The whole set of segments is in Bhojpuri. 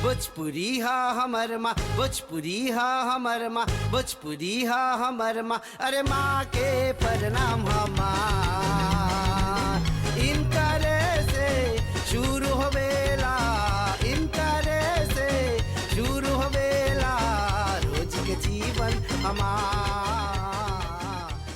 भोजपुरी हा हमर माँ, भोजपुरी हा हमर माँ, भोजपुरी हा हमर माँ, अरे माँ के प्रणाम हमार। इनकरे से शुरू होवेला, इनकरे से शुरू होवेला रोज के जीवन हमार,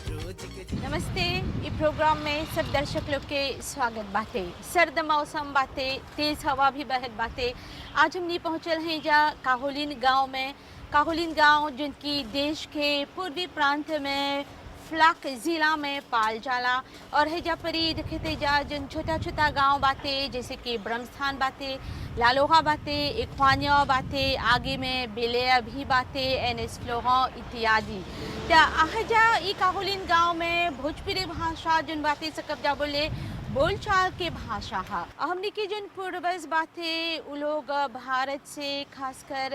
रोज के जीवन। नमस्ते। इस प्रोग्राम में सब दर्शक लोग के स्वागत बातें। सर्द मौसम बातें, तेज हवा भी बहत बातें। आज हमने पहुंचल हैं जा काहोलिन गांव में। काहोलिन गांव जिनकी देश के पूर्वी प्रांत में फ्लाक ज़िला में पाल जाला और हैजा परी दिखते जा जिन छोटा छोटा गांव बातें जैसे कि ब्रह्मस्थान बातें, लालोहा बातें, इख्वानिया बातें, आगे में बेलिया भी बातें, एनएस फ्लोहा इत्यादि। तो आहजा ई काहोलिन गांव में भोजपुरी भाषा जिन बातें सकब जा बोले बोलचाल के भाषा हा। हमने की जिन पूर्वज बातें वो लोग भारत से खासकर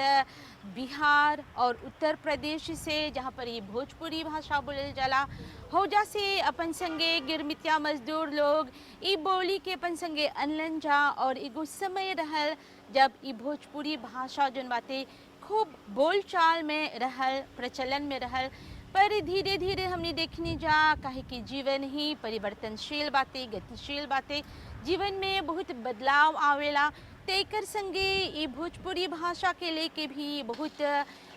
बिहार और उत्तर प्रदेश से जहाँ पर ये भोजपुरी भाषा बोलल जाला हो जा से अपन संगे गिरमितिया मजदूर लोग ई बोली के अपन संगे अनलन जा और एगो समय रहल जब ई भोजपुरी भाषा जिन बातें खूब बोलचाल में रहल, प्रचलन में रहल। पर धीरे धीरे हमने देखनी जा काहे कि जीवन ही परिवर्तनशील बातें, गतिशील बातें, जीवन में बहुत बदलाव आवेला। तेकर संगे ये भोजपुरी भाषा के लेके भी बहुत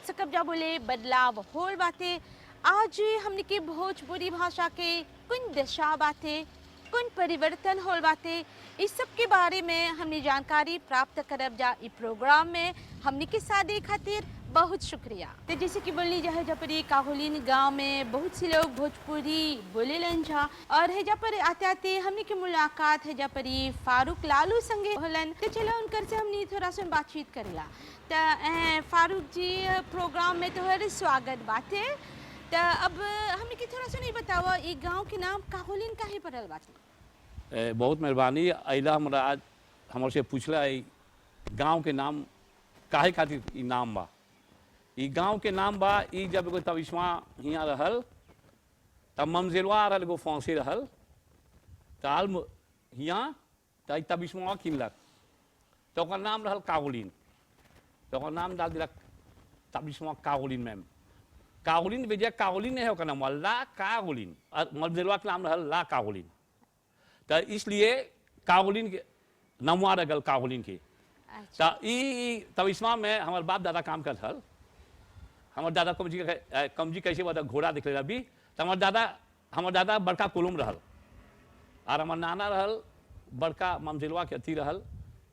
सकब जा बोले बदलाव होल बातें। आज हमने के भोजपुरी भाषा के कुछ दशा बातें, कुछ परिवर्तन होल बातें, इस सब के बारे में हमने जानकारी प्राप्त करब जा इस प्रोग्राम में। हमने के साथ खातिर बहुत शुक्रिया। तो जैसे कि बोलनी जा जपरी काहोलिन गांव में बहुत से लोग भोजपुरी बोले लन जा और है पर आते आते हमने की मुलाकात है जपरी फारूक लालू संगे होलन। तो चलो उनकर से हमने थोड़ा सा बातचीत करेला। तो फारूक जी प्रोग्राम में तोहर स्वागत बाटे। तो अब हमने की थोड़ा सा नहीं बतावा ये गांव के नाम काहोलिन काहे पड़ल बाटे? बहुत मेहरबानी। अइला हमरा आज हमर से पूछला गांव के नाम काहे खातिर ई नाम बा। ई गांव के नाम बा ई जब एगो तबिस्मा हियाँ रहल तब ममजेलवा रहल एगो फौसी रहल ताल हियाँ त ई तबिस्मा किनलक तो ओकर नाम रहल काहोलिन। तो ओकर नाम डाल दिलक तबिस्मा काहोलिन मैम। काहोलिन वजह काहोलिन नहीं है ओकर नाम ला काहोलिन और ममजेलवा के नाम रहल ला काहोलिन। तो इसलिए काहोलिन के नमवा रगल काहोलिन के। तो ई तबिस्मा में हमार बाप दादा काम करत हल। हमार दादा कमजी कैसे बता घोड़ा दिख रहा अभी। तो हमार दादा बड़का कुलुम रहल और हमार नाना रहल बड़का ममजिलवा के अथी रहल।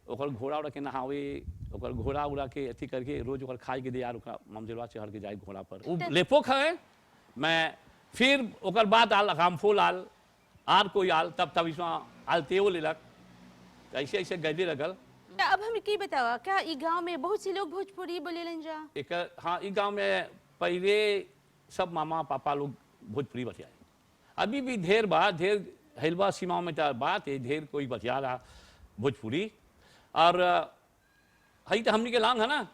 ओकर घोड़ा उड़ा के नहावे, ओकर घोड़ा उड़ा के अथी करके रोज ओकर खाए के दे यार ओकरा ममजिलवा चढ़ के जाए घोड़ा पर। वो लेपोक है मैं फिर ओकर बाद आल रामफोल आल आर कोई आल तब इसमें आल तेओ लेलक। ऐसे ऐसे गैदे लगल। अब हमें की बतावा क्या ई गांव में बहुत से लोग भोजपुरी बोलेलन जा? एक हाँ ई गांव में पहले सब मामा पापा लोग भोजपुरी बतियाए। अभी भी ढेर बात ढेर हलवा सीमा में बात है ढेर कोई बतिया रहा भोजपुरी। और हई तो हमनी के लांग है ना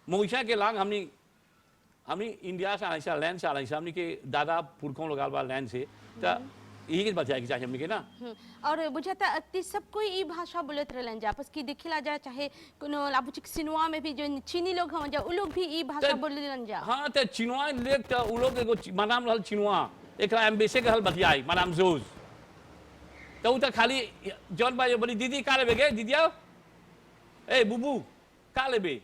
मऊसा के लांग हमनी इंडिया से आने से लैंड से आने से हमनी के दादा पुरखों लोग बा लैंड से तो यही बचाए चाहिए हमनी के ना। और बुझाता अति सब कोई ई भाषा बोलत रहलन जा आपस की देखला जा चाहे कोनो लाबुचिक सिनवा में भी जो चीनी लोग हम जा उ लोग भी ई भाषा बोललन जा। हां तो चिनवा लेक तो उ लोग एगो मनाम रहल चिनवा एकरा एम्बेसी कहल बतियाई मनाम जोज। तो उ तो खाली जॉन भाई बोली दीदी का लेबे गे दीदिया ए बुबू का लेबे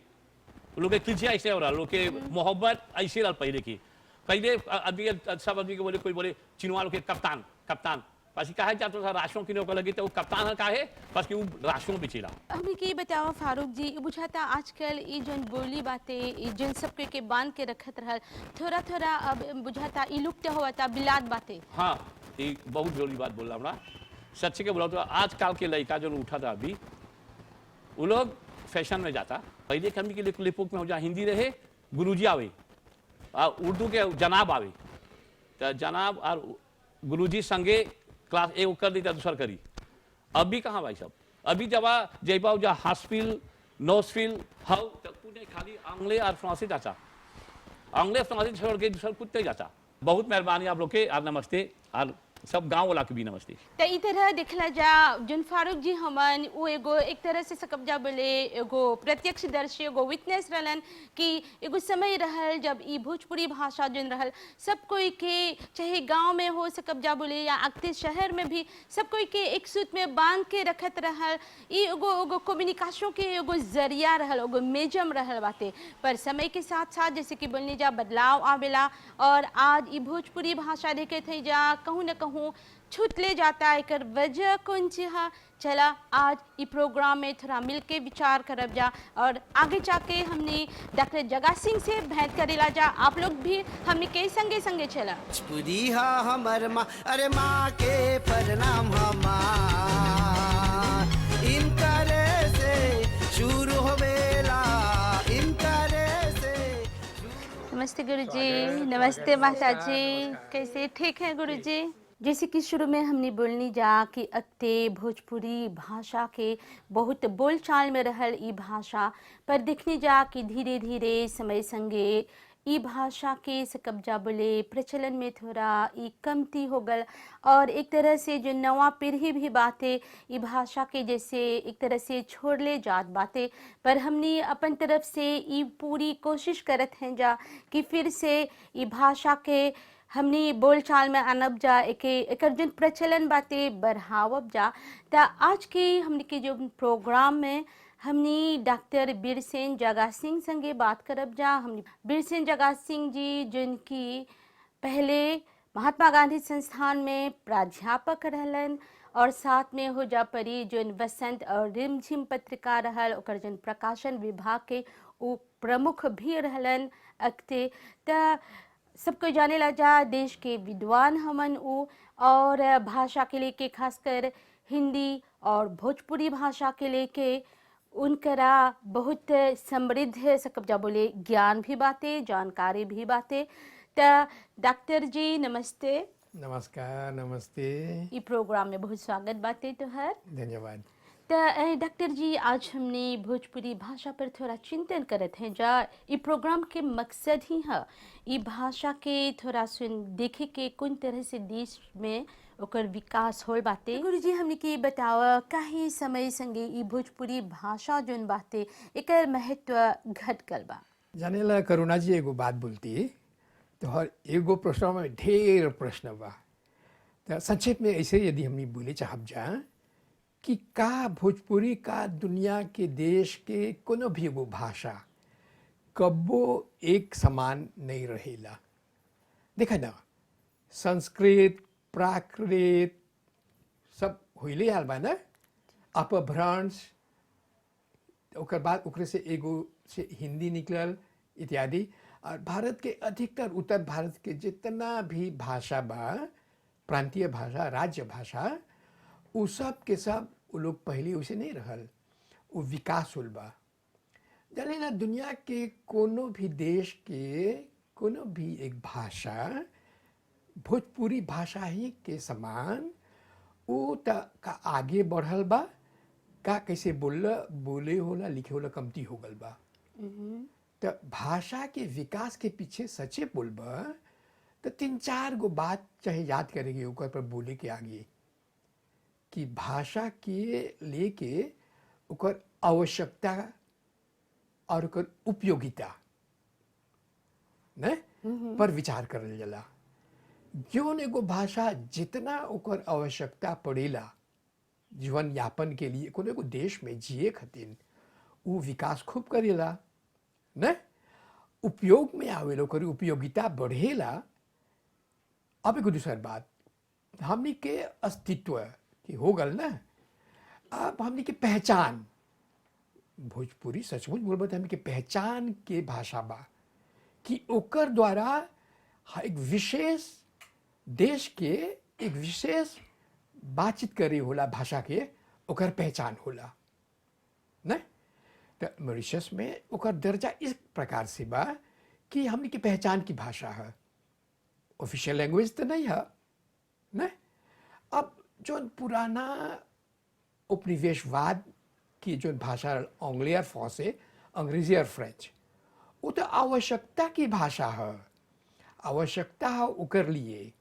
उ लोग के खिंचिया ऐसे हो रहा लोग के मोहब्बत ऐसे रहल पहले आदमी सब आदमी के बोले कोई बोले चिनवा लोग के कप्तान कप्तान पास कहा जाता था राशों की नौकर लगी तो वो कप्तान का है बस कि वो राशों बेचेला। हमें की बताओ फारूक जी बुझाता आजकल ये जन बोली बातें ये जन सब के बांध के रखत रहल थोड़ा थोड़ा अब बुझाता ये लुप्त होता बिलात बातें। हाँ ये बहुत जरूरी बात बोल रहा हूँ सच्चे के बोला तो आजकल के लड़का जो उठा था अभी वो लोग फैशन में जाता। पहले कमी के लिए लिपोक में हो जा हिंदी रहे गुरुजी आवे और उर्दू के जनाब आवे तो जनाब और गुरुजी संगे क्लास एक कर दी दूसर करी। अभी कहाँ भाई साहब अभी जब जयपाओ जा हास्पिल नोसफिल हाउ तक पुणे खाली आंग्ले और फ्रांसी जाता आंग्ले फ्रांसी छोड़ के दूसर कुत्ते जाता। बहुत मेहरबानी आप लोग के और नमस्ते और सब गांव वाला के भी नमस्ते। त ई तरह देखला जा जन फारूक जी हमन वो एगो एक तरह से सकब जा बोले एगो प्रत्यक्षदर्शी एगो विटनेस रहलन कि एगो समय रहल जब ई भोजपुरी भाषा जन रहल सब कोई के चाहे गांव में हो सकब जा बोले या अगते शहर में भी सब कोई के एक सूत में बांध के रखत रहल। ई एगो एगो कम्युनिकेशन के एगो जरिया रहल एगो मेजम रहल बाते। पर समय के साथ साथ जैसे कि बोलने जा बदलाव आवेला और आज ई भोजपुरी भाषा देखे थे जा कहूँ न कहूँ छूट ले जाता है। कर वजह कौन सी है चला आज ई प्रोग्राम में थोड़ा मिलके विचार करब जा और आगे जाके हमने डॉक्टर जगा सिंह से भेंट करेला जा। आप लोग भी हमने के संगे संगे चला। भोजपुरी हा हमर माँ, अरे माँ के प्रणाम हमार, इनकरे से शुरू होवेला, इनकरे से। नमस्ते गुरुजी। नमस्ते माता जी, कैसे ठीक है गुरुजी? जैसे कि शुरू में हमने बोलनी जा कि अक्ते भोजपुरी भाषा के बहुत बोलचाल में रहल ई भाषा, पर देखने जा कि धीरे धीरे समय संगे ई भाषा के से कब्जा बोले प्रचलन में थोड़ा ई कमती हो गल और एक तरह से जो नवा पीढ़ी भी बातें ई भाषा के जैसे एक तरह से छोड़ ले जात बातें। पर हमने अपन तरफ से ई पूरी कोशिश करत हैं जा कि फिर से ई भाषा के हमने बोलचाल में आनब जा, एक जन प्रचलन बातें बढ़ावब जा। तो आज के हमने के जो प्रोग्राम में हमने डॉक्टर बीरसेन जगा सिंह संगे बात करब जा। हमने बीरसेन जगा सिंह जी जिनकी पहले महात्मा गांधी संस्थान में प्राध्यापक रहलन और साथ में हो जा परी जोन वसंत और रिमझिम पत्रिका रहल ओकर जन प्रकाशन विभाग के वो प्रमुख भी रहलन अक्ते। त सबको जाने ला जा देश के विद्वान हमन उ और भाषा के लेके खासकर हिंदी और भोजपुरी भाषा के लेके उनकरा बहुत समृद्ध सकब जा बोले ज्ञान भी बातें जानकारी भी बातें। त डॉक्टर जी नमस्ते। नमस्कार, नमस्ते। ई प्रोग्राम में बहुत स्वागत बातें तोहर। धन्यवाद। तो डॉक्टर जी आज हमने भोजपुरी भाषा पर थोड़ा चिंतन करत हैं जा। ई प्रोग्राम के मकसद ही है ई भाषा के थोड़ा सुन देखे के कौन तरह से देश में ओकर विकास होल बाते। गुरुजी हमने के बतावा काहे समय संगे ई भोजपुरी भाषा जोन बाते एकर महत्व घट गल बा। जानेला करुणा जी एगो बात बोलती तो हर एगो प्रश्न में ढेर प्रश्न बा। तो संक्षेप में ऐसे यदि हमने बोले चाहब जा कि का भोजपुरी का दुनिया के देश के कोनो भी एगो भाषा कब्बो एक समान नहीं रहेला। देखा ना संस्कृत प्राकृत सब होइले आल बा ना अपभ्रंश ओकर बाद ओकरे से एगो से हिंदी निकलल इत्यादि। और भारत के अधिकतर उत्तर भारत के जितना भी भाषा बा प्रांतीय भाषा राज्य भाषा उ सब के सब वो लोग पहले उसे नहीं रहल वो विकास होल बा। जाने ना दुनिया के कोनो भी देश के कोनो भी एक भाषा भोजपुरी भाषा ही के समान वो त का आगे बढ़ल बा का कैसे बोले होला लिखे होला कमती हो गल बा। तो भाषा के विकास के पीछे सच्चे बोलबा तो 3-4 गो बात चाहे याद करेंगे ऊपर पर बोले के आगे कि भाषा के लेके ओकर आवश्यकता और ओकर उपयोगिता ने पर विचार करल जाला। जौन एगो भाषा जितना ओकर आवश्यकता पड़ेला जीवन यापन के लिए कोनो एगो देश में जिए खातिर वो विकास खूब करेला ने उपयोग में आवेला ओकर उपयोगिता बढ़ेला। अब एगो दूसर बात हमनी के अस्तित्व कि हो गल ना अब हमनी के पहचान भोजपुरी सचमुच बोलबा हमनी के पहचान के भाषा बा कि ओकर द्वारा एक विशेष देश के एक विशेष बातचीत करे होला भाषा के ओकर पहचान होला न। तो मॉरिशस में ओकर दर्जा इस प्रकार से बा कि हमनी की पहचान की भाषा है ऑफिशियल लैंग्वेज तो नहीं है न। अब जो पुराना उपनिवेशवाद की जो भाषा अंग्रेजी और फ्रांसे अंग्रेजी और फ्रेंच वो तो आवश्यकता की भाषा है आवश्यकता है ओकर लिए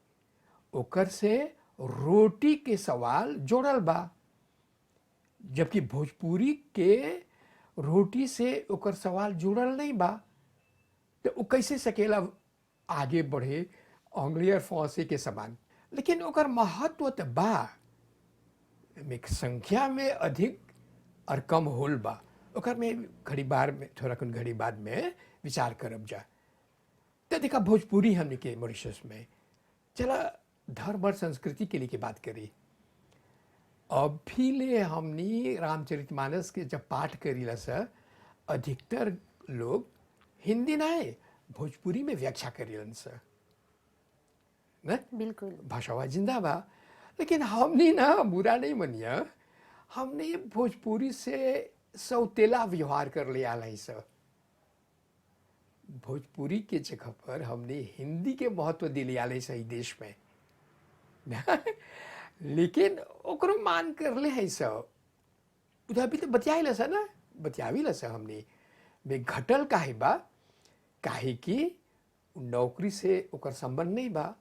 ओकर से रोटी के सवाल जोड़ल बा, जबकि भोजपुरी के रोटी से ओकर सवाल जुड़ल नहीं बा। तो वो कैसे सकेला आगे बढ़े अंग्रेजी और फांसी के समान। लेकिन ओकर महत्व तो बा, में संख्या में अधिक और कम होल बा, ओकर में घड़ी बार में थोड़ा कुछ घड़ी बाद में विचार करब जा। तो देखा भोजपुरी हमने के मॉरिशस में, चला धर्म और संस्कृति के लिए की बात करी। अभी ले हमनी रामचरितमानस के जब पाठ करीला सा, अधिकतर लोग हिंदी ना है भोजपुरी में व्याख्या करीलन सा न, बिल्कुल भाषावा जिंदा बा। लेकिन हमने ना बुरा नहीं मनिया, हमने भोजपुरी से सौतेला व्यवहार कर लिया है सर। भोजपुरी के जगह पर हमने हिंदी के महत्व दिलिया है सही देश में लेकिन ओकरो मान कर ले है सब उधर भी तो बतियाइल सा ना, बतियाविल सा हमने बे घटल काहे बा, काहे कि नौकरी से ओकर संबंध नहीं बा,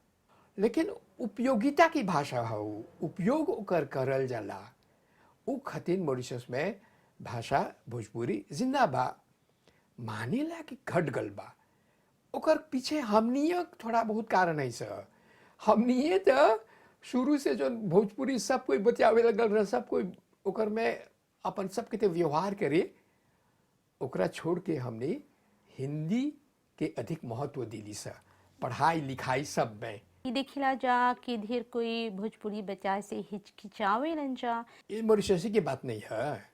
लेकिन उपयोगिता की भाषा हो, उपयोग ओकर करल जाला। उ खातिर मॉरिशस में भाषा भोजपुरी जिंदा बा। मानेला कि घट गल बा, ओकर पीछे हमनिय थोड़ा बहुत कारण है सर। हमनिए तो शुरू से जो भोजपुरी सब कोई बतियावे लगल रह, सब कोई ओकर में अपन सबके ते व्यवहार करे, ओकरा छोड़ के हमने हिंदी के अधिक महत्व दिली सर, पढ़ाई लिखाई सब में। ई देखिला जा कि ढेर कोई भोजपुरी बच्चा से हिचकिचावे लन जा। ये मॉरिशस की बात नहीं है,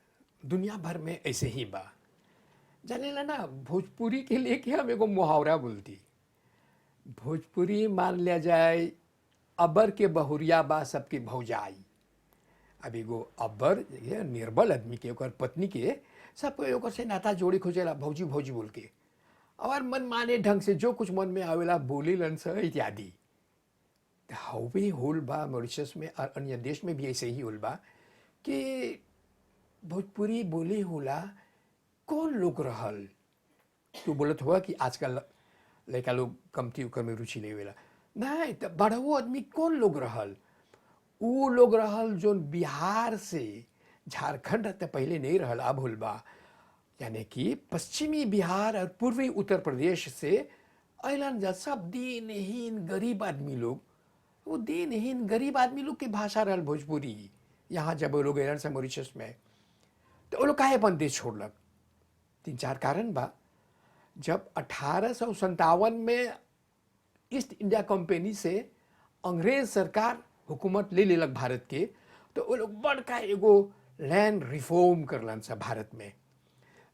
दुनिया भर में ऐसे ही बा। जाने ला ना, भोजपुरी के लिए क्या हम एगो मुहावरा बोलती, भोजपुरी मान लिया जाए अबर के बहुरिया बा सबके भौजाई। अब एगो अबर निर्बल आदमी के ओकर पत्नी के सब कोई ओकर से नाता जोड़ी खोजेला, भौजी भौजी बोल के, और मन माने ढंग से जो कुछ मन में आवेला बोली लन स इत्यादि। हवे होल बा मॉरिशस में और अन्य देश में भी ऐसे ही होल बा कि भोजपुरी बोली होला कौन लोग रहल। तू बोलत हुआ कि आजकल लड़का लोग कमती उकर में रुचि नहीं वेला, नहीं तो बड़ो आदमी कौन लोग रहल, वो लोग रहल जो बिहार से झारखंड तो पहले नहीं रहल, अब होल बा। यानी कि पश्चिमी बिहार और पूर्वी उत्तर प्रदेश से अलन जा सब दीनहीन गरीब आदमी लोग, वो दीनहीन गरीब आदमी लोग के भाषा रहल भोजपुरी। यहाँ जब वो लोग अलन से मॉरिशस में, तो वो लोग काहे अपन देश छोड़लक? 3-4 कारण बा। जब 1857 में ईस्ट इंडिया कंपनी से अंग्रेज सरकार हुकूमत ले लेलक भारत के, तो वो लोग बड़का एगो लैंड रिफॉर्म करलन सा भारत में।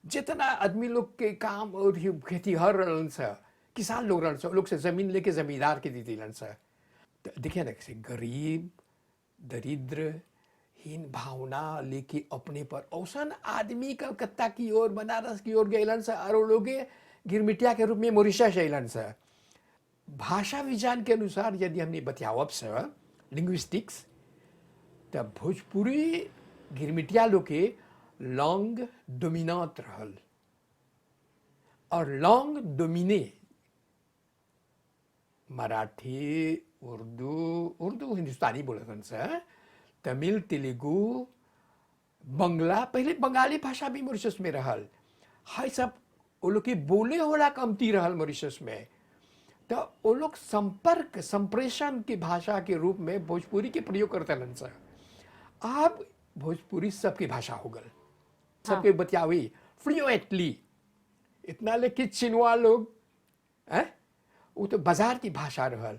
जितना आदमी लोग के काम और खेतीहर रहलन सा, किसान लोग रहलन सा, लोग से जमीन लेके जमींदार के दे दिलन सा। तो देखिए ना कैसे गरीब दरिद्र हीन भावना लेके अपने पर औसन आदमी कलकत्ता की ओर बनारस की ओर गए सा, और लोग गिरमिटिया के रूप में मॉरिशस अलन सा। भाषा विज्ञान के अनुसार यदि हमने बतियावब से लिंग्विस्टिक्स, तब भोजपुरी गिरमिटिया लोग के लॉन्ग डोमिनांट रहल, और लॉन्ग डोमिने मराठी उर्दू हिंदुस्तानी बोलतन से, तमिल तेलुगु बंगला, पहले बंगाली भाषा भी मॉरिशस में रहल। हाई सब वो लोग के बोले होला कमती रहल मॉरिशस में, तो वो लोग संपर्क संप्रेषण की भाषा के रूप में भोजपुरी के प्रयोग करते हैं सर। अब भोजपुरी सबकी भाषा हो गल, सबके बतियावी फ्लुएंटली। इतना लेके चिनवा लोग हैं, वो तो बाजार की भाषा रहल।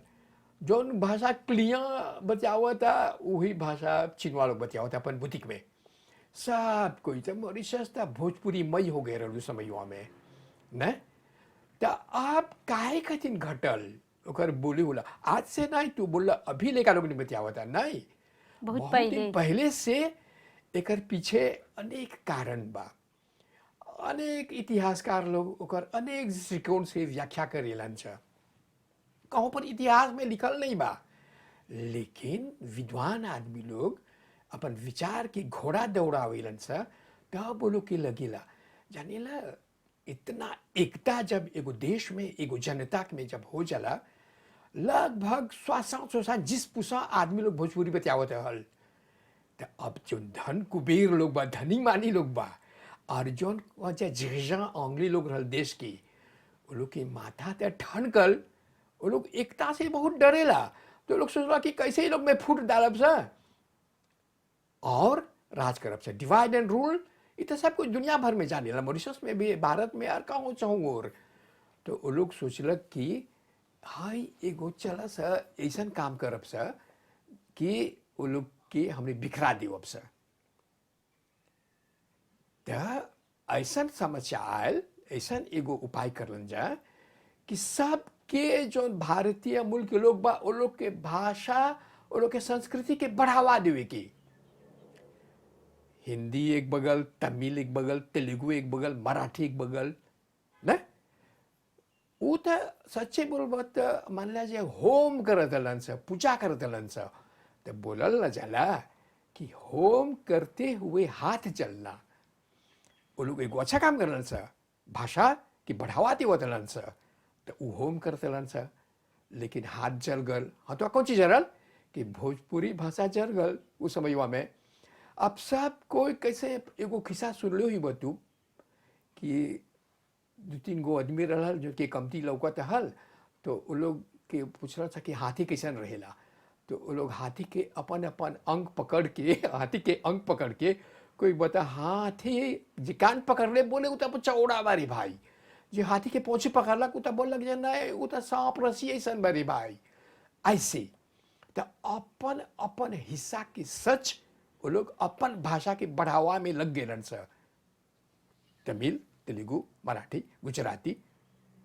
जौन भाषा क्लिया बतियावा था वही भाषा चिनवा लोग बतियावा था अपन बुटीक में। सब कोई तो मॉरिशस था भोजपुरी मई हो गए रहलू समयुआ में न। तो आप काहे खातिर घटल ओकर बोली होला? आज से नहीं, तू बोला अभी लेकर लोग नहीं बतियावा था, नहीं, बहुत पहले से एकर पीछे अनेक कारण बा। अनेक इतिहासकार लोग ओकर अनेक दृष्टिकोण से व्याख्या करेलन छ। कहीं पर इतिहास में लिखल नहीं बा, लेकिन विद्वान आदमी लोग अपन विचार की घोड़ा दौड़ावेलन छ, तब वो लोग के लगेला। जानेला इतना एकता जब एगो देश में एगो जनता में जब हो जाला, लगभग 60-70% आदमी लोग भोजपुरी बतियावत हल। तो अब जो धन कुबेर लोग बा, धनी मानी लोग बा, और जोन जिगजा आंग्ली लोग रहल देश की, वो लोग की माथा ते ठनकल, वो लोग एकता से बहुत डरेला। तो लोग सोचला कि कैसे ही लोग में फूट डालब सा और राज करब से, डिवाइड एंड रूल। इतना सब कुछ दुनिया भर में जाने ला, मॉरिशस में भी, भारत में, और कहूँ चाहूँ और। तो वो लोग सोचलक कि हाई एगो चला सा ऐसा काम करब सा कि वो लोग के हमने बिखरा देवब सा। त ऐसा समस्या आयल, ऐसा एगो उपाय करलन जा कि सब के जो भारतीय मूल के लोग बा, वो लोग के भाषा, वो लोग के संस्कृति के बढ़ावा देवे की। हिंदी एक बगल, तमिल एक बगल, तेलुगु एक बगल, मराठी एक बगल, न वो तो सच्चे बोलबा तो मान लीजिए होम करत हलन सा, पूजा करत हलन सा। तो बोलल न जाला कि होम करते हुए हाथ चलना। वो लोग एगो अच्छा काम करलन सा, भाषा की बढ़ावा देवत हलन सा। तो वो होम करत हलन सा, लेकिन हाथ जल गल। हाँ तो कौन चीज जरल कि भोजपुरी भाषा जल गल उस समयवा में। अब सब कोई कैसे एगो खिस्सा सुन लो ही बतू कि 2-3 गो आदमी रहल जो कि कमती लौकत हल। तो वो लोग के पूछल था कि हाथी कैसन रहेला। तो वो लोग हाथी के अपन अपन अंग पकड़ के, हाथी के अंग पकड़ के, कोई बता हाथी जे कान पकड़ ले बोले उता चौड़ा बारी भाई, जो हाथी के पोछे पकड़लक उता बोल लग जाना है उता सांप रसी ऐसन बारी भाई। ऐसे तो अपन अपन हिस्सा की सच वो लोग अपन भाषा के बढ़ावा में लग गए सर। तमिल, तेलुगु, मराठी, गुजराती,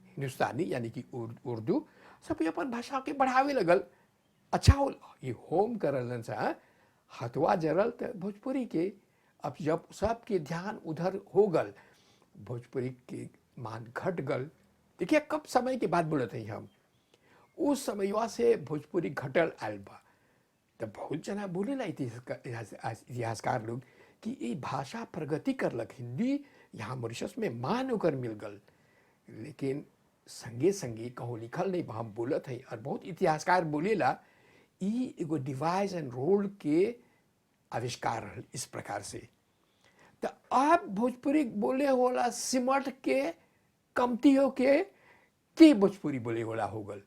हिंदुस्तानी यानी कि उर्दू, सब अपन भाषा के बढ़ावे लगल। अच्छा हो ये होम करलन सा, हथवा जरल तो भोजपुरी के। अब जब सबके ध्यान उधर हो गल, भोजपुरी के मान घट गल। देखिए कब समय के बाद बोलते हैं हम, उस समयवा से भोजपुरी घटल आयल बा। तो बहुत जना बोले ला इतिहासकार लोग कि ये भाषा प्रगति करलक, हिंदी यहाँ मॉरिशस में मान होकर मिल गल। लेकिन संगे संगे कहूँ लिखल नहीं, हम बोलत है और बहुत इतिहासकार बोलेला ई एगो डिवाइस एंड रोल के आविष्कार रहल इस प्रकार से। तो आप भोजपुरी बोले होला सिमट के, कमती हो के भोजपुरी बोले होला हो गल।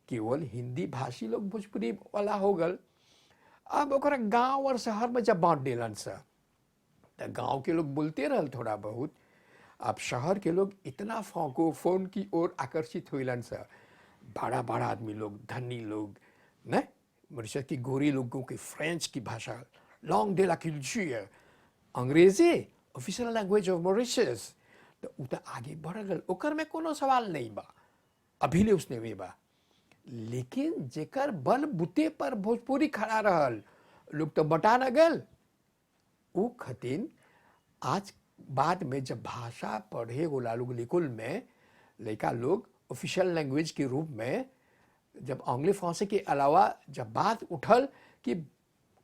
केवल हिंदी भाषी लोग भोजपुरी वाला हो गल। अब ओकरा गांव और शहर में जब बांट देलन सा, तो गांव के लोग बोलते रहल थोड़ा बहुत। अब शहर के लोग इतना फ्रांकोफोन की ओर आकर्षित होइलन सा, बड़ा बड़ा आदमी लोग, धनी लोग, न मॉरिशस की गोरी लोगों की फ्रेंच की भाषा, लॉन्ग डे ला कल्चर, अंग्रेजी ऑफिशियल लैंग्वेज ऑफ मॉरिशस। तो उता आगे बढ़ गल, ओकर में कोनो सवाल नहीं बा, अभी ले उसने वे बा। लेकिन जेकर बल बुते पर भोजपुरी खड़ा रहल, लोग तो बटा न गल। वो खतिन आज बाद में जब भाषा पढ़े गोला लोग लिकुल में, लड़का लोग ऑफिशियल लैंग्वेज के रूप में, जब आंग्ले फ्रांसी के अलावा जब बात उठल कि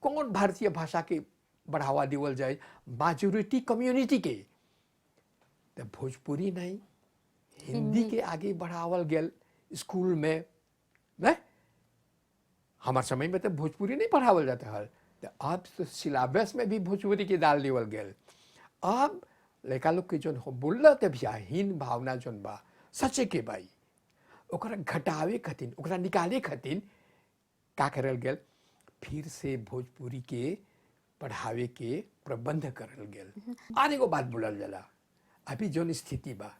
कौन भारतीय भाषा के बढ़ावा देवल जाए मेजॉरिटी कम्युनिटी के, तो भोजपुरी नहीं हिंदी के आगे बढ़ावल गेल स्कूल में। न हमारे समय में तो भोजपुरी नहीं पढ़ावल जाता है, तो अब तो सिलेबस में भी भोजपुरी के डाल देवल गेल। अब लड़का लोग के जो बोल भी हीन भावना जोन बा सचे के भाई, ओकरा घटावे खतिन, ओकरा निकाले खतिन का करल गेल, फिर से भोजपुरी के पढ़ावे के प्रबंध करल गेल। आने को बात बोलल जाला, अभी जोन स्थिति बा,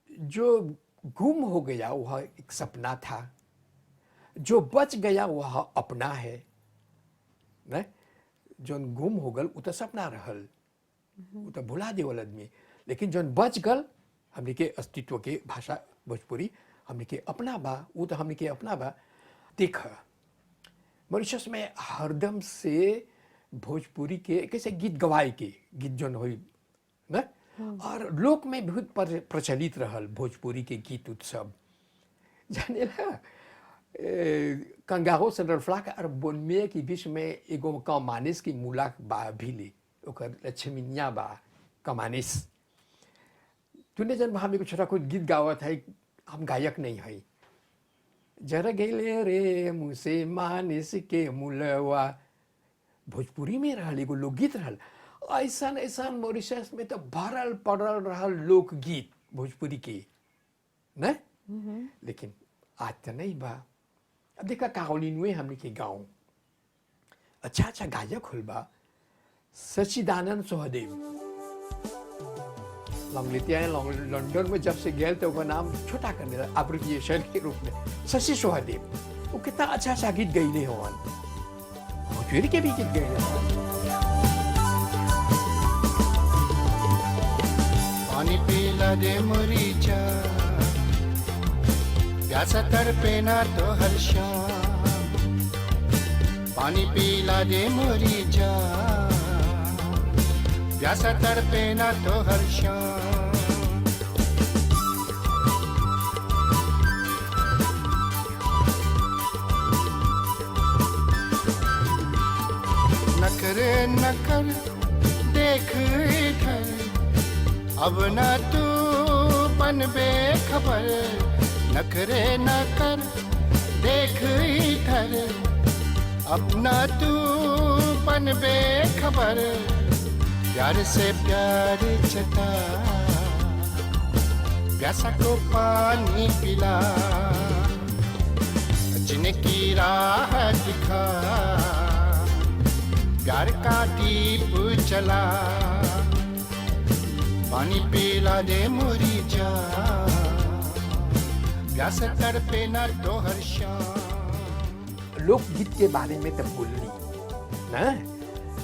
जो गुम हो गया वह एक सपना था, जो बच गया वह अपना है। न जोन गुम हो गल वो तो सपना रहल, वो तो भुला देवल आदमी। लेकिन जोन बच गल हमने के अस्तित्व के भाषा भोजपुरी हमने के अपना बा, वो तो हमने के अपना बा। देख मॉरिशस में हरदम से भोजपुरी के कैसे गीत गवाए के गीत जोन हुई न, और लोक में बहुत प्रचलित रहल भोजपुरी के गीत उत्सव। जाने ला कंगारो सेंट्रल फ्लाक और बोनमे के बीच में एगो कमानिस की मूला बा भी ले, ओकर लक्ष्मीनिया बा कमानिस। तूने जन हमें कुछ छोटा कोई गीत गावत है, हम गायक नहीं है। जरा गेले रे मुझसे मानिस के मुलवा, भोजपुरी में रहल, एगो लोकगीत रहल। ऐसा ऐसा मॉरिशस में तो भरल पड़ल रहल लोकगीत भोजपुरी के, न? लेकिन आज तो नहीं बा। अब देखा काहोलिन में हमने के गाँव अच्छा अच्छा गायक होल बा। सच्चिदानंद सोहदेव लंदन में जब से गए तो वो नाम छोटा करने लगा एब्रिविएशन के रूप में, शशि सोहदेव। वो कितना अच्छा अच्छा गीत गईले होवन, भोजपुरी के भी गीत गईले होवन। पानी पीला दे मरीचा, प्यासा तड़पे ना तो हर शाम। पानी पीला दे मरीचा, प्यासा तड़पे ना तो हर शाम। नखरे नकर देख इधर, अब ना तू बन बेखबर। नखरे नकर देख इधर, अब ना तू बन बेखबर। प्यार से प्यार जता, प्यासा को पानी पिला। जिनकी राह दिखा, प्यार का दीप जला। पानी पिला दे मोरी जा, प्यास तड़पे ना तो हर शाम। लोकगीत के बारे में तो बोलनी ना,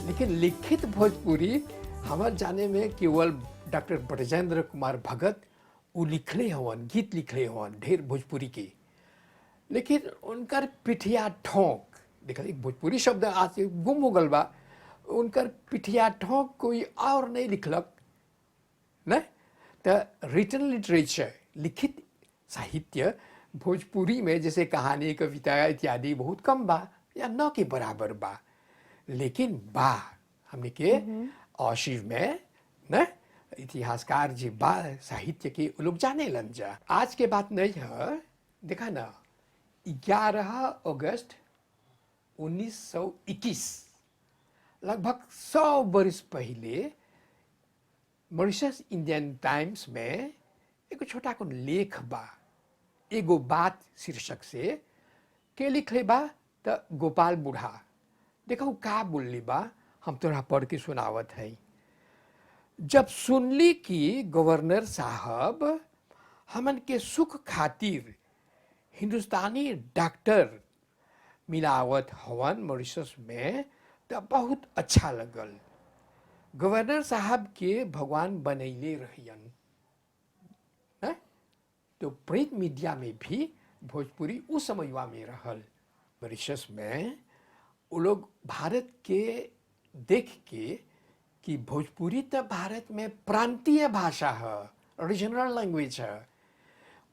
लेकिन लिखित भोजपुरी हमारे जाने में केवल डॉक्टर ब्रजेंद्र कुमार भगत वो लिखले हवन, गीत लिखले हवन ढेर भोजपुरी के। लेकिन उनकर पिठिया ठोंक, देखा एक भोजपुरी शब्द आज गुम हो गल बा। उनकर पिठिया ठोंक कोई और नहीं लिखलक न। तो रिटन लिटरेचर, लिखित साहित्य भोजपुरी में जैसे कहानी, कविता इत्यादि बहुत कम बा या न के बराबर बा। लेकिन बा हमने के आर्शीव में न, इतिहासकार जी बा साहित्य के लोग जाने लन जा। आज के बात नहीं है, देखा ना 11 अगस्त 1921 लगभग 100 वर्ष पहले मॉरिशस इंडियन टाइम्स में एक छोटा को लेख बा, एगो बात शीर्षक से के लिखले बा। तो गोपाल बुढ़ा देखो का बोलली बा, हम तोरा पढ़ के सुनावत है। जब सुनली कि गवर्नर साहब हमन के सुख खातिर हिंदुस्तानी डॉक्टर मिलावत हवन मॉरिशस में, तो बहुत अच्छा लगल। गवर्नर साहब के भगवान बनैले रहियन है? तो प्रिंट मीडिया में भी भोजपुरी उस समयवा में रहल। मॉरिशस में वो लोग भारत के देख के कि भोजपुरी तो भारत में प्रांतीय भाषा है, रीजनल लैंग्वेज है।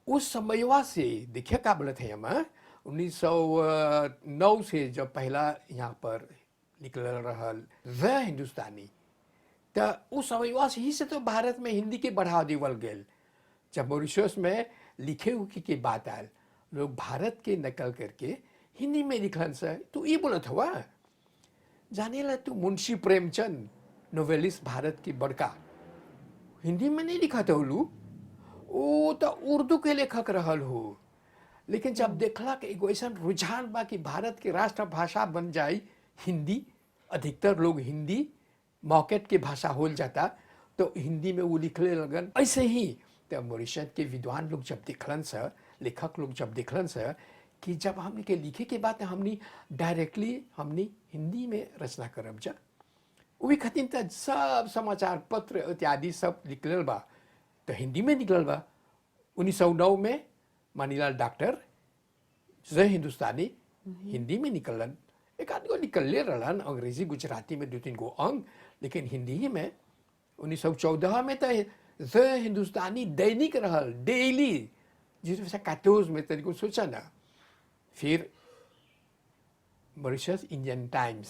उस समयवा से देखिए का बोलते हैं हम 1909 से जब पहला यहाँ पर निकल रहल व हिंदुस्तानी, तो उस समयवा से ही से तो भारत में हिंदी के बढ़ावा देवल गए। जब मॉरिशस में लिखे हुए की बात आयल, लोग भारत के नकल करके हिंदी में लिखलन से। तो ये बोलत हुआ जाने ला तू मुंशी प्रेमचंद नोवेलिस्ट भारत की बड़का हिंदी में नहीं लिखा था उलू, वो तो उर्दू के लेखक रहल हो। लेकिन जब देखला कि एगो ऐसा रुझान बा कि भारत के राष्ट्र भाषा बन जाए हिंदी, अधिकतर लोग हिंदी मॉकेट के भाषा हो जाता, तो हिंदी में वो लिखले लगन। ऐसे ही तो मॉरिशस के विद्वान लोग जब देखलन से, लेखक लोग जब देखलन से कि जब हमने के लिखे के बाद हमने डायरेक्टली हमने हिंदी में रचना करब जा, वही खातिर तो सब समाचार पत्र इत्यादि सब निकलल बा तो हिंदी में निकलल बा। 1909 में मानीलाल डॉक्टर जय हिंदुस्तानी हिंदी में निकलन, एक आध गो निकलले रहलन अंग्रेजी गुजराती में 2-3 गो अंग, लेकिन हिंदी ही में 1914 में तो जय हिंदुस्तानी दैनिक रहल, डेली, जिस 14 में तरीको सोचा ना। फिर मॉरिशस इंडियन टाइम्स,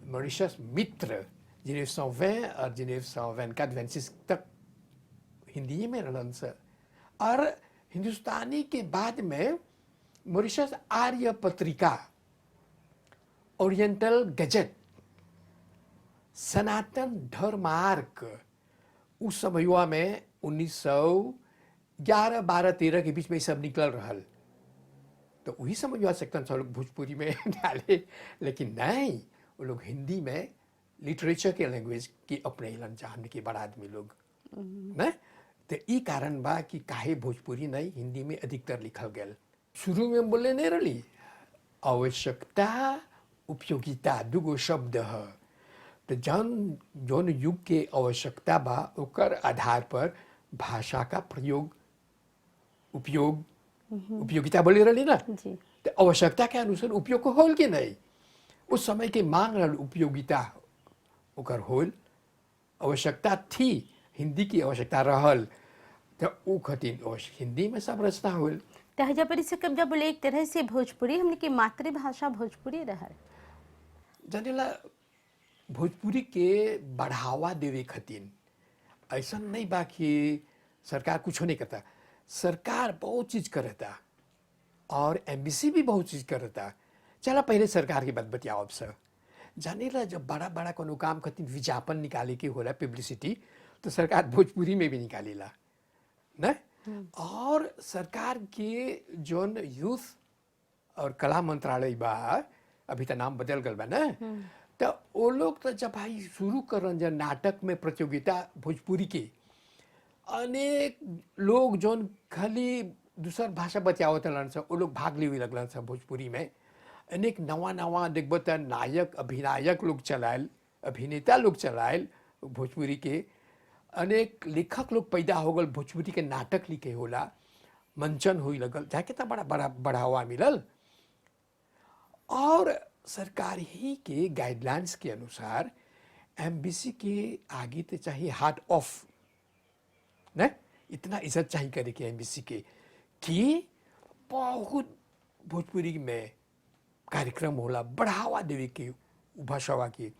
मॉरिशस मित्र 1920 और 1924-26 तक हिंदी में रहलन स। और हिंदुस्तानी के बाद में मॉरिशस आर्य पत्रिका, ओरिएंटल गजट, सनातन धर्मार्क उस समयुआ में 1911, 12, 13 के बीच में सब निकल रहल। तो वही समझवा सकते हैं लोग भोजपुरी में डाले, लेकिन नहीं, वो लोग हिंदी में लिटरेचर के लैंग्वेज की अपने लन जानने के बड़ा आदमी लोग न। तो ई कारण बा कि काहे भोजपुरी नहीं हिंदी में अधिकतर लिखल गया। शुरू में बोले नहीं रही, आवश्यकता उपयोगिता दुगो शब्द है। तो जौन युग के आवश्यकता बा ओकर आधार पर भाषा का प्रयोग उपयोग उपयोगिता बोले रही ना। तो आवश्यकता के अनुसार उपयोग को होल के नहीं, उस समय के मांग रहल उपयोगिता ओकर होल। आवश्यकता थी, हिंदी की आवश्यकता रहल, तो उ खतिन हिंदी में सब रचना होल। तहजा पर से कब जब बोले एक तरह से भोजपुरी हमने की मातृभाषा भोजपुरी रहल। जानेला भोजपुरी के बढ़ावा देवे खतिन ऐसा नहीं बा कि सरकार कुछ नहीं करता। सरकार बहुत चीज करता और एमबीसी भी बहुत चीज करता। चला पहले सरकार की बात बतियाओ अब सर। जानेला जब बड़ा बड़ा कोनो काम खतिन विज्ञापन निकाले के होला, पब्लिसिटी, तो सरकार भोजपुरी में भी निकालेला न। और सरकार के जोन यूथ और कला मंत्रालय बा, अभी तो नाम बदल गल बा न, तो वो लोग तो जब भाई शुरू करन जब नाटक में प्रतियोगिता भोजपुरी के, अनेक लोग जोन खाली दूसर भाषा बतियावत रहलन स, वो लोग भाग लेवे लगलन स भोजपुरी में। अनेक नवा नवा देखब त नायक अभिनायक लोग चलायल, अभिनेता लोग चलायल भोजपुरी के। अनेक लेखक लोग पैदा हो गल, भोजपुरी के नाटक लिखे होला, मंचन हुई लगल, जाके तो बड़ा बड़ा बढ़ावा मिलल। और सरकार ही के गाइडलाइंस के अनुसार एमबीसी के आगे तो चाहिए हार्ट ऑफ न, इतना इज्जत चाहिए करे कि एमबीसी के कि बहुत भोजपुरी में कार्यक्रम होला, बढ़ावा देवे के भाषावा के।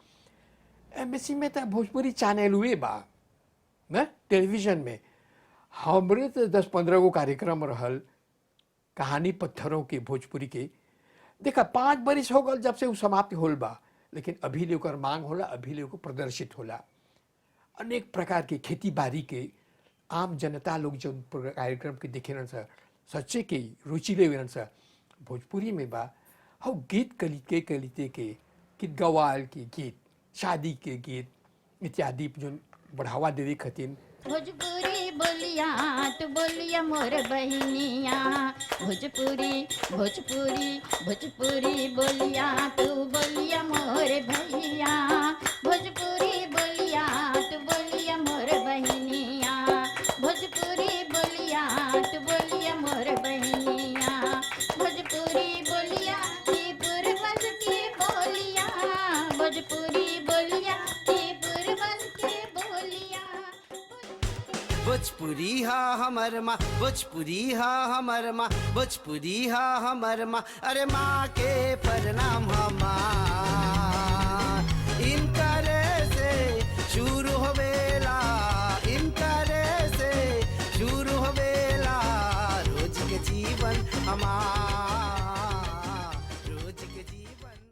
एमबीसी में तो भोजपुरी चैनल हुए बा न, टेलीविजन में हमरे तो 10-15 गो कार्यक्रम रहल, कहानी पत्थरों के भोजपुरी के। देखा 5 बरिस हो गल जब से वो समाप्त होल बा, लेकिन अभी ले ओकर मांग होला, अभी ले ओकर प्रदर्शित होला। अनेक प्रकार के खेती बाड़ी के आम जनता लोग जो कार्यक्रम के देखे रहन सा, सच्चे के रुचि ले रहन सा, भोजपुरी में बा। हो गीत कलिते के गीत गवाल के गीत, शादी के गीत इत्यादि जो बढ़ावा देवे खतिन। भोजपुरी बोलिया तू बोलिया मोर बहनिया, भोजपुरी भोजपुरी भोजपुरी बोलिया तू बोलिया मोर भैया, भोजपुरी बोलिया तू बोलिया मोर बहनिया, भोजपुरी बोलिया तू बोलिया मोर बहनिया, भोजपुरी बोलिया त्रिपुर बस के बोलिया, भोजपुरी बोलिया त्रिपुर बस के बोलिया। भोजपुरी हा हमर माँ, भोजपुरी हा हमर माँ, भोजपुरी हा हमर माँ, अरे माँ के प्रणाम हमार।